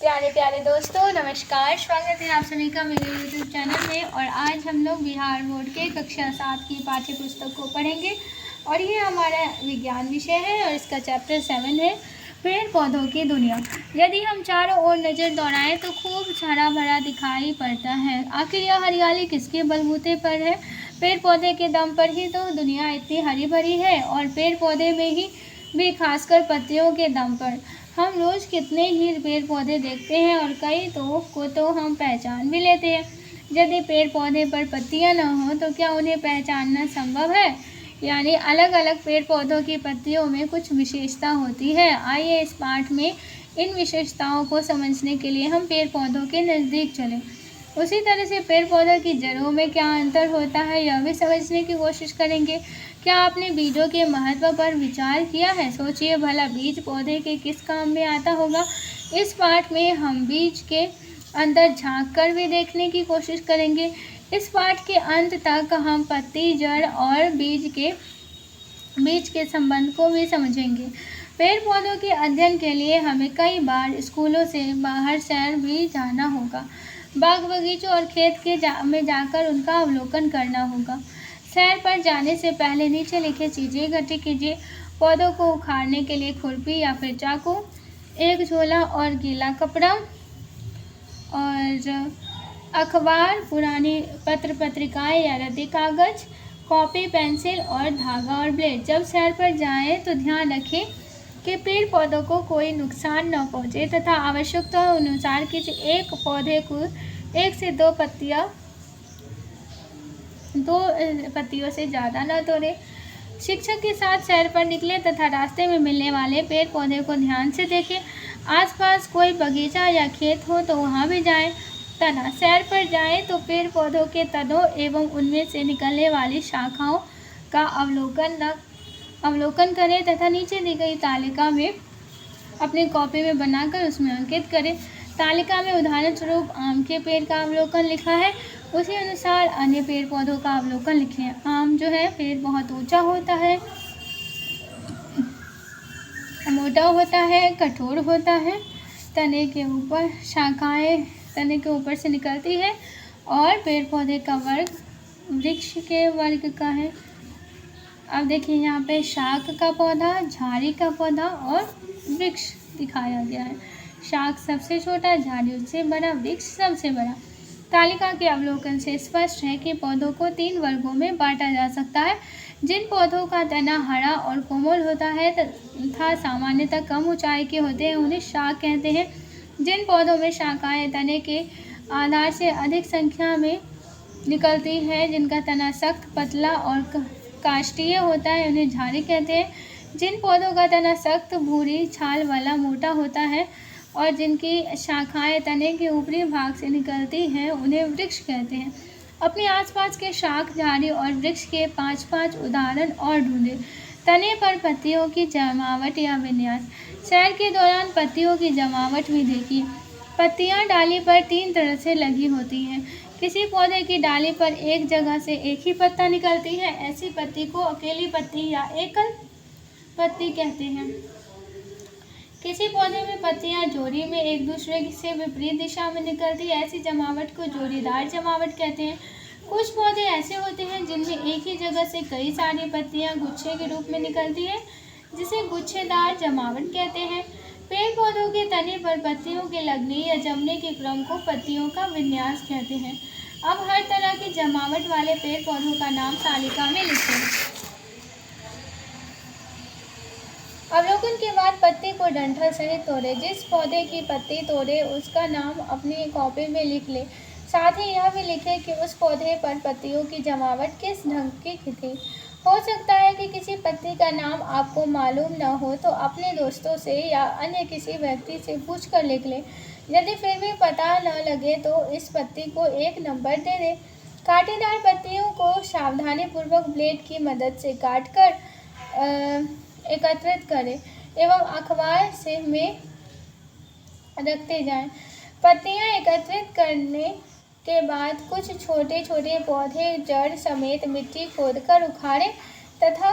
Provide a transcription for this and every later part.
प्यारे प्यारे दोस्तों, नमस्कार। स्वागत है आप सभी का मेरे यूट्यूब चैनल में। और आज हम लोग बिहार बोर्ड के कक्षा 7 की पाठ्य पुस्तक को पढ़ेंगे और ये हमारा विज्ञान विषय है और इसका चैप्टर 7 है पेड़ पौधों की दुनिया। यदि हम चारों ओर नज़र दौड़ाएं तो खूब हरा भरा दिखाई पड़ता है। आखिर यह हरियाली किसके बलबूते पर है? पेड़ पौधे के दम पर ही तो दुनिया इतनी हरी भरी है और पेड़ पौधे में ही भी खासकर पत्तियों के दम पर। हम रोज़ कितने ही पेड़ पौधे देखते हैं और कई को तो हम पहचान भी लेते हैं। यदि पेड़ पौधे पर पत्तियां न हों तो क्या उन्हें पहचानना संभव है? यानी अलग अलग पेड़ पौधों की पत्तियों में कुछ विशेषता होती है। आइए इस पाठ में इन विशेषताओं को समझने के लिए हम पेड़ पौधों के नज़दीक चलें। उसी तरह से पेड़ पौधों की जड़ों में क्या अंतर होता है यह भी समझने की कोशिश करेंगे। क्या आपने बीजों के महत्व पर विचार किया है? सोचिए भला बीज पौधे के किस काम में आता होगा। इस पाठ में हम बीज के अंदर झांक कर भी देखने की कोशिश करेंगे। इस पाठ के अंत तक हम पत्ती, जड़ और बीज के संबंध को भी समझेंगे। पेड़ पौधों के अध्ययन के लिए हमें कई बार स्कूलों से बाहर सैर भी जाना होगा। बाग बगीचों और खेत में जाकर उनका अवलोकन करना होगा। सैर पर जाने से पहले नीचे लिखे चीज़ें इकट्ठी कीजिए। पौधों को उखाड़ने के लिए खुरपी या फिर चाकू, एक झोला और गीला कपड़ा और अखबार, पुरानी पत्र पत्रिकाएं या रद्दी कागज, कॉपी, पेंसिल और धागा और ब्लेड। जब सैर पर जाएं तो ध्यान रखें कि पेड़ पौधों को कोई नुकसान न पहुंचे तथा आवश्यकता अनुसार किसी एक पौधे को 1 से 2 पत्तियों से ज़्यादा न तोड़े। शिक्षक के साथ सैर पर निकले तथा रास्ते में मिलने वाले पेड़ पौधे को ध्यान से देखें। आसपास कोई बगीचा या खेत हो तो वहाँ भी जाएं। तना सैर पर जाएं तो पेड़ पौधों के तनों एवं उनमें से निकलने वाली शाखाओं का अवलोकन करें तथा नीचे दी गई तालिका में अपनी कॉपी में बनाकर उसमें अंकित करें। तालिका में उदाहरण स्वरूप आम के पेड़ का अवलोकन लिखा है, उसी अनुसार अन्य पेड़ पौधों का अवलोकन लिखें। आम जो है पेड़ बहुत ऊंचा होता है, मोटा होता है, कठोर होता है, तने के ऊपर शाखाएं तने के ऊपर से निकलती है और पेड़ पौधे का वर्ग वृक्ष के वर्ग का है। अब देखिए यहाँ पे शाख का पौधा, झाड़ी का पौधा और वृक्ष दिखाया गया है। शाख सबसे छोटा, झाड़ी उससे बड़ा, वृक्ष सबसे बड़ा। तालिका के अवलोकन से स्पष्ट है कि पौधों को 3 वर्गों में बांटा जा सकता है। जिन पौधों का तना हरा और कोमल होता है तथा सामान्यतः कम ऊंचाई के होते हैं उन्हें शाख कहते हैं। जिन पौधों में शाखाएं तने के आधार से अधिक संख्या में निकलती है, जिनका तना सख्त, पतला और काष्ठीय होता है, उन्हें झाड़ी कहते हैं। जिन पौधों का तना सख्त, भूरी छाल वाला, मोटा होता है और जिनकी शाखाएं तने के ऊपरी भाग से निकलती हैं उन्हें वृक्ष कहते हैं। अपने आसपास के शाख, झाड़ी और वृक्ष के 5-5 उदाहरण और ढूंढें। तने पर पत्तियों की जमावट या विन्यास। सैर के दौरान पत्तियों की जमावट भी देखिए। पत्तियां डाली पर 3 तरह से लगी होती हैं। किसी पौधे की डाली पर एक जगह से एक ही पत्ता निकलती है, ऐसी पत्ती को अकेली पत्ती या एकल पत्ती कहते हैं। किसी पौधे में पत्तियां जोड़ी में एक दूसरे से विपरीत दिशा में निकलती है, ऐसी जमावट को जोड़ीदार जमावट कहते हैं। कुछ पौधे ऐसे होते हैं जिनमें एक ही जगह से कई सारी पत्तियां गुच्छे के रूप में निकलती है, जिसे गुच्छेदार जमावट कहते हैं। पेड़ पौधों के तने पर पत्तियों के लगने या जमने के क्रम को पत्तियों का विन्यास कहते हैं। अब हर तरह की जमावट वाले पेड़ पौधों का नाम तालिका में लिखें। अवलोकन के बाद पत्ती को डंठल सहित तोड़े। जिस पौधे की पत्ती तोड़े उसका नाम अपनी कॉपी में लिख ले। साथ ही यह भी लिखें कि उस पौधे पर पत्तियों की जमावट किस ढंग की थी। हो सकता है कि किसी पत्ती का नाम आपको मालूम न हो तो अपने दोस्तों से या अन्य किसी व्यक्ति से पूछकर लिख लें। यदि फिर भी पता न लगे तो इस पत्ती को 1 नंबर दे दें। कांटेदार पत्तियों को सावधानीपूर्वक ब्लेड की मदद से काटकर एकत्रित करें एवं अखबार से में रखते जाएं। पत्तियां एकत्रित करने के बाद कुछ छोटे छोटे पौधे जड़ समेत मिट्टी खोदकर उखाड़ें तथा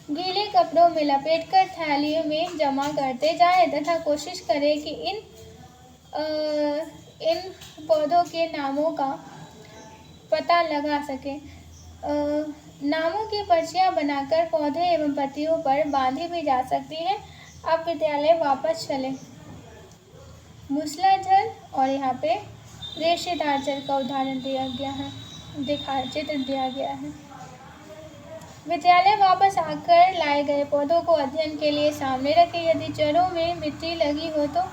गीले कपड़ों में लपेटकर थैलियों में जमा करते जाएं तथा कोशिश करें कि इन इन पौधों के नामों का पता लगा सकें। नामों की पर्चियाँ बनाकर पौधे एवं पत्तियों पर बांधी भी जा सकती हैं। अब विद्यालय वापस चलें। मूसलाधार और यहाँ पे रेशेदार जल का उदाहरण दिया गया है, चित्र दिया गया है। विद्यालय वापस आकर लाए गए पौधों को अध्ययन के लिए सामने रखें। यदि जड़ों में मिट्टी लगी हो तो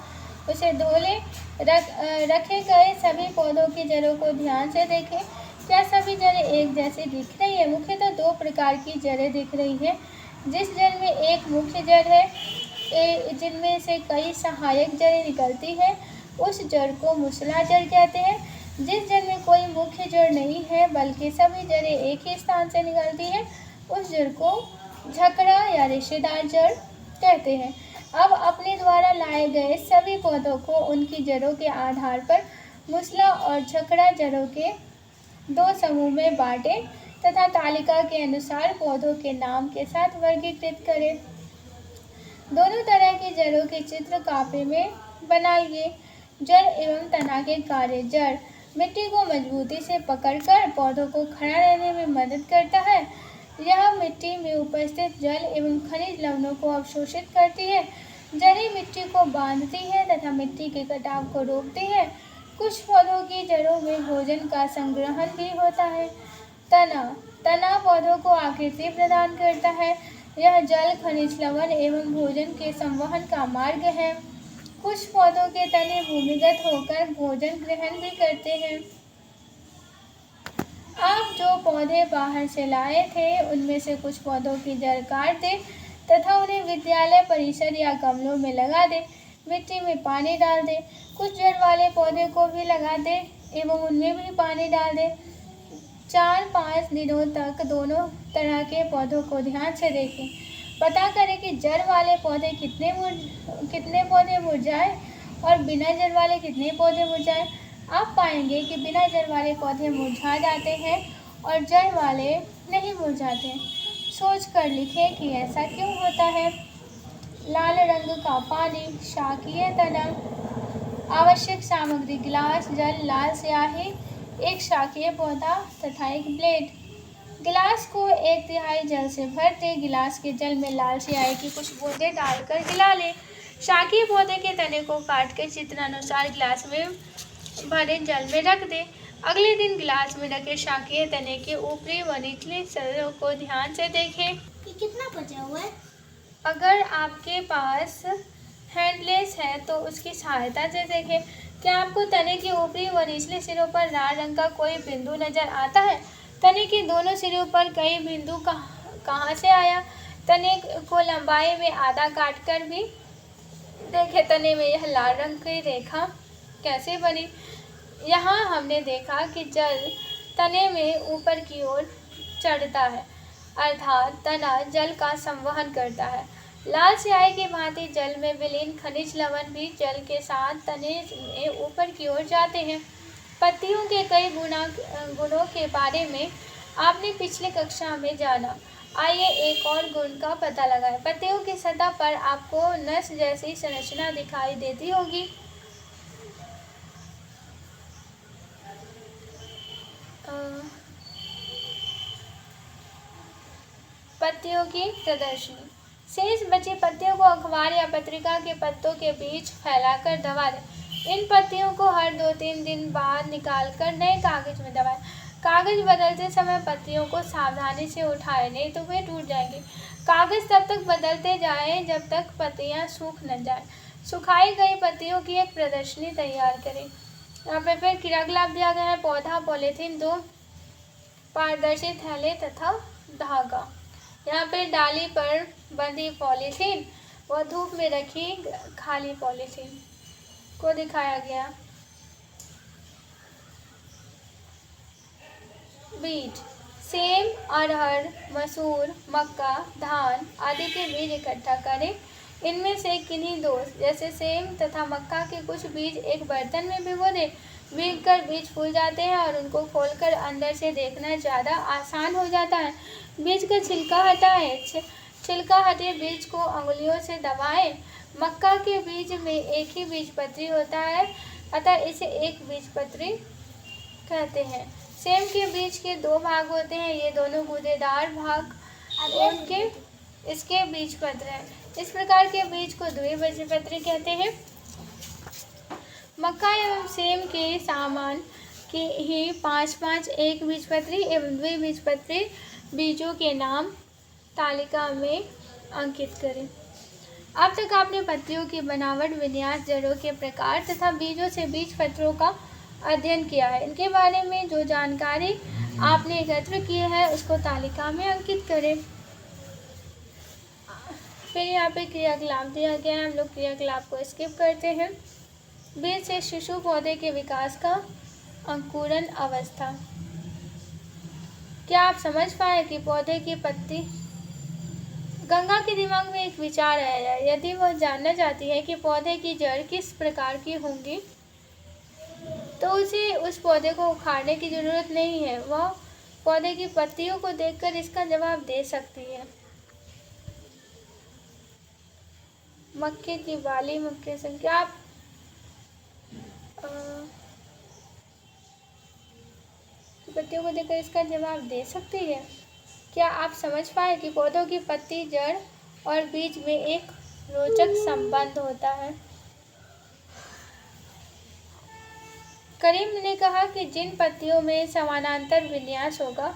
उसे धो लें। रखे गए सभी पौधों की जड़ों को ध्यान से देखें। क्या सभी जड़ें एक जैसी दिख रही है? मुख्यतः दो प्रकार की जड़ें दिख रही है। जिस जड़ में एक मुख्य जड़ है, जिनमें से कई सहायक जड़ें निकलती हैं, उस जड़ को मूसलाधार कहते हैं। जिस जड़ में कोई मुख्य जड़ नहीं है बल्कि सभी जड़ें एक ही स्थान से निकलती हैं, उस जड़ को झकड़ा या रेशेदार जड़ कहते हैं। अब अपने द्वारा लाए गए सभी पौधों को उनकी जड़ों के आधार पर मूसला और झकड़ा जड़ों के दो समूह में बांटें तथा तालिका के अनुसार पौधों के नाम के साथ वर्गीकृत करें। दोनों तरह की जड़ों के चित्र कापे में बनाइए। जड़ एवं तना के कार्य। जड़ मिट्टी को मजबूती से पकड़कर पौधों को खड़ा रहने में मदद करता है। यह मिट्टी में उपस्थित जल एवं खनिज लवणों को अवशोषित करती है। जड़ें मिट्टी को बांधती है तथा मिट्टी के कटाव को रोकती है। कुछ पौधों की जड़ों में भोजन का संग्रहण भी होता है। तना पौधों को आकृति प्रदान करता है। यह जल, खनिज लवण एवं भोजन के संवहन का मार्ग है। कुछ पौधों के तने भूमिगत होकर भोजन ग्रहण भी करते हैं। आप जो पौधे बाहर से लाए थे उनमें से कुछ पौधों की जड़ काट दें तथा उन्हें विद्यालय परिसर या गमलों में लगा दें। मिट्टी में पानी डाल दें। कुछ जड़ वाले पौधे को भी लगा दें एवं उनमें भी पानी डाल दें। 4-5 दिनों तक दोनों तरह के पौधों को ध्यान से देखें। पता करें कि जड़ वाले पौधे कितने पौधे मुरझाए और बिना जड़ वाले कितने पौधे मुरझाए। आप पाएंगे कि बिना जड़ वाले पौधे मुरझा जाते हैं और जड़ वाले नहीं मुरझाते। सोच कर लिखें कि ऐसा क्यों होता है। लाल रंग का पानी, शाकीय तना, आवश्यक सामग्री गिलास, जल, लाल स्याही, एक शाकीय पौधा तथा एक ब्लेड। गिलास को 1/3 जल से भर दें। गिलास के जल में लाल स्याही की कुछ बूंदें डालकर गिला लें। शाकीय पौधे के तने को काटकर चित्रानुसार गिलास में भरे जल में रख दें। अगले दिन गिलास में रखे शाकीय तने के ऊपरी व निचले सिरों को ध्यान से देखें। ये कितना बचा हुआ है? अगर आपके पास हैंडलेस है तो उसकी सहायता से देखें। क्या आपको तने के ऊपरी व निचले सिरों पर लाल रंग का कोई बिंदु नजर आता है? तने के दोनों सिरों पर कई बिंदु कहाँ से आया? तने को लंबाई में आधा काटकर भी देखें। तने में यह लाल रंग की रेखा कैसे बनी? यहाँ हमने देखा कि जल तने में ऊपर की ओर चढ़ता है, अर्थात तना जल का संवहन करता है। लाल स्याही की भांति जल में विलीन खनिज लवण भी जल के साथ तने में ऊपर की ओर जाते हैं। पत्तियों के कई गुणों के बारे में आपने पिछली कक्षा में जाना। आइए एक और गुण का पता लगाएं। पत्तियों की सतह पर आपको नस जैसी संरचना दिखाई देती होगी। पत्तियों की प्रदर्शनी। शेष बची पत्तियों को अखबार या पत्रिका के पत्तों के बीच फैलाकर दबा दें। इन पत्तियों को हर 2-3 दिन बाद निकालकर नए कागज में दबाएं। कागज बदलते समय पत्तियों को सावधानी से उठाएं, नहीं तो वे टूट जाएंगे। कागज तब तक बदलते जाएं जब तक पत्तियां सूख न जाएं। सुखाई गई पत्तियों की एक प्रदर्शनी तैयार करें। यहाँ पे फिर क्रियाकलाप दिया गया है। पौधा, पॉलीथीन, 2 पारदर्शी थैले तथा धागा। यहाँ पे डाली पर बंधी पॉलीथीन व धूप में रखी खाली पॉलीथीन को दिखाया गया। बीज। सेम, अरहर, मसूर, मक्का, धान आदि के बीज इकट्ठा करें। इनमें से किन्हीं दोष जैसे सेम तथा मक्का के कुछ बीज एक बर्तन में भिगो दें। भीगकर बीज फूल जाते हैं और उनको खोलकर अंदर से देखना ज़्यादा आसान हो जाता है। बीज का छिलका हटाएं। छिलका हटे बीज को अंगुलियों से दबाएं। मक्का के बीज में एक ही बीजपत्री होता है। अतः इसे एक बीजपत्री कहते हैं। सेम के बीज के दो भाग होते हैं, ये दोनों गूदेदार भाग उनके इसके बीजपत्र हैं। इस प्रकार के बीज को द्विबीजपत्री कहते हैं। मक्का एवं सेम के समान के ही 5-5 एक बीजपत्री एवं द्विबीजपत्री बीजों के नाम तालिका में अंकित करें। अब तक आपने पत्तियों की बनावट, विन्यास, जड़ों के प्रकार तथा बीजों से बीजपत्रों का अध्ययन किया है। इनके बारे में जो जानकारी आपने एकत्र की है उसको तालिका में अंकित करें। फिर यहाँ पे क्रियाकलाप दिया गया है, हम लोग क्रियाकलाप को स्किप करते हैं। बीज से शिशु पौधे के विकास का अंकुरण अवस्था। क्या आप समझ पाए कि पौधे की पत्ती? गंगा के दिमाग में एक विचार आया, यदि वह जानना चाहती है कि पौधे की जड़ किस प्रकार की होंगी तो उसे उस पौधे को उखाड़ने की जरूरत नहीं है, वह पौधे की पत्तियों को देखकर इसका जवाब दे सकती है। मक्के की बाली, मक्के से क्या आप पत्तियों को देखकर इसका जवाब दे सकती है? क्या आप समझ पाए कि पौधों की पत्ती, जड़ और बीज में एक रोचक संबंध होता है? करीम ने कहा कि जिन पत्तियों में समानांतर विन्यास होगा,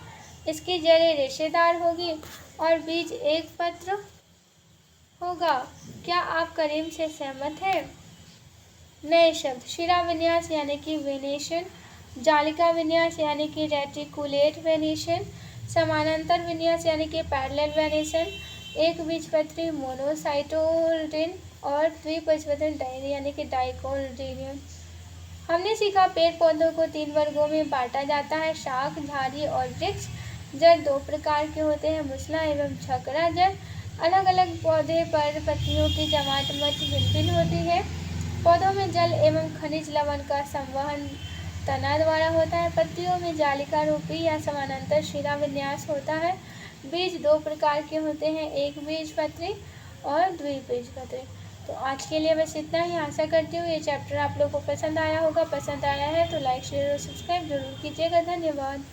इसकी जड़ें रेशेदार होगी और बीज एक पत्र होगा। क्या आप करीम से सहमत हैं? नए शब्द: शिरा विन्यास यानी कि वेनेशन, जालिका विन्यास यानी कि रेटिकुलेट वेनेशन, समानांतर विन्यास यानी कि पैरेलल वेनेशन, एक बीजपत्री मोनोसाइटोल्डिन और द्विबीजपत्री डायरी यानी कि डाइकोटिल्डियन। हमने सीखा पेड़ पौधों को 3 वर्गों में बांटा जाता है, शाख, झाड़ी और वृक्ष। जड़ 2 प्रकार के होते हैं, मुसला एवं झकड़ा जड़। अलग अलग पौधे पर पत्तियों की जमात मत भिन्न होती है। पौधों में जल एवं खनिज लवण का संवहन तना द्वारा होता है। पत्तियों में जालिका रूपी या समानांतर शिरा विन्यास होता है। बीज 2 प्रकार के होते हैं, एक बीजपत्री और द्विबीजपत्री। तो आज के लिए बस इतना ही। आशा करती हूँ ये चैप्टर आप लोगों को पसंद आया होगा। पसंद आया है तो लाइक, शेयर और सब्सक्राइब जरूर कीजिएगा। धन्यवाद।